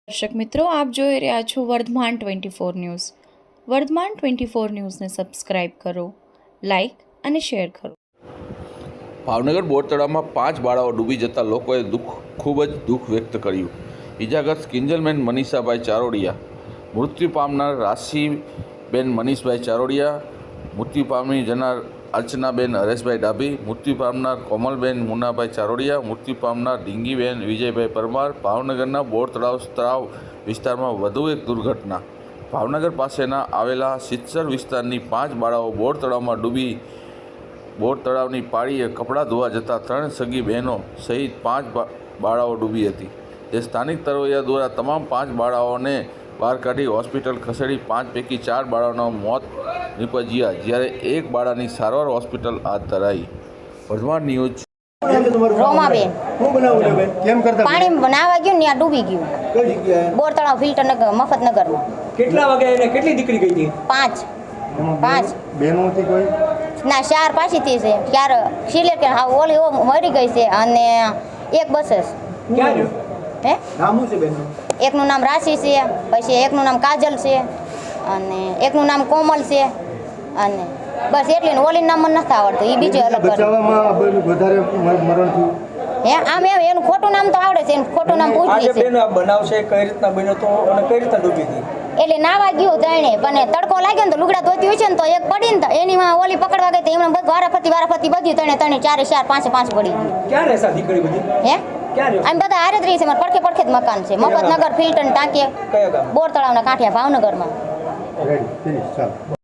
દર્શક મિત્રો, આપ જોઈ રહ્યા છો વર્ધમાન 24 ન્યૂઝ. વર્ધમાન 24 ન્યૂઝને સબસ્ક્રાઇબ કરો, લાઇક અને શેર કરો. ભાવનગર બોર તળાવમાં 5 બાળાઓ ડૂબી જતા લોકોએ ખૂબ જ દુઃખ વ્યક્ત કર્યું. ઇજાગ્રસ્ત કિંજલબેન મનીષાભાઈ ચારોડિયા, મૃત્યુ પામનાર રાશિબેન મનીષભાઈ ચારોડિયા, મૃત્યુ પામી જનાર અર્ચનાબેન હરેશભાઈ ડાભી, મૃત્યુ પામનાર કોમલબેન મુનાભાઈ ચારોડિયા, મૃત્યુ પામનાર ઢીંગીબેન વિજયભાઈ પરમાર. ભાવનગરના બોર તળાવ વિસ્તારમાં વધુ એક દુર્ઘટના. ભાવનગર પાસેના આવેલા સિત્સર વિસ્તારની 5 બાળાઓ બોર તળાવમાં ડૂબી બોર તળાવની પાળીએ કપડાં ધોવા જતાં 3 સગી બહેનો સહિત 5 બાળાઓ ડૂબી હતી. તે સ્થાનિક તરવૈયા દ્વારા તમામ 5 બાળાઓને બહાર કાઢી હોસ્પિટલ ખસેડી 5 પૈકી 4 બાળાઓના મોત નીપજ્યા, જ્યારે 1 બાળાની સારવાર હોસ્પિટલ હાથ ધરાઈ. વર્ધમાન ન્યૂઝ. રોમાબેન પાણી નાવા ગયું ને ડૂબી ગયું બોર તળાવ ફિલ્ટર નગર મફતનગરમાં. કેટલા વાગે એને કેટલી દીકરી ગઈ હતી? 5 બહેનોથી કોઈ ના 4 પાછીથી છે, 4 સિલેક્ટ હા ઓલી મરી ગઈ છે અને એક બસ ક્યાં હે નામ શું છે બેન? એકનું નામ રાશિ છે, પછી એકનું નામ કાજલ છે અને એકનું નામ કોમલ છે અને બસ એટલી ને ઓલી નામ મને નથી આવડતું, એ બીજું અલગ બચાવવામાં વધારે મરણ થયું. હે આમ એનું ખોટું નામ તો આવડે છે, એનું ખોટું નામ પૂછ્યું આજે છે. બેન આ બનાવશે કઈ રીતના બન્યો તો અને કઈ રીતના ડૂબી હતી? એટલે નાવા ગયું તણે પણ તડકો લાગ્યો ને તો લુગડા ધોતી હોય છે ને તો એક પડી ને તો એની માં ઓલી પકડવા ગઈ તો એમને બધું વારાફરતી બધું તણે 4 4 5 પડી ગયું. ક્યાં રહેશે દીકરી બધી? હે ક્યાં રહે? આમ બધા હારે જ રહી છે, મારે પડખે જ મકાન છે, મફતનગર ફિલ્ટન ટાંકી કયા ગામ? બોર તળાવના કાંઠે ભાવનગરમાં. રેડી ફિનિશ ચાલો.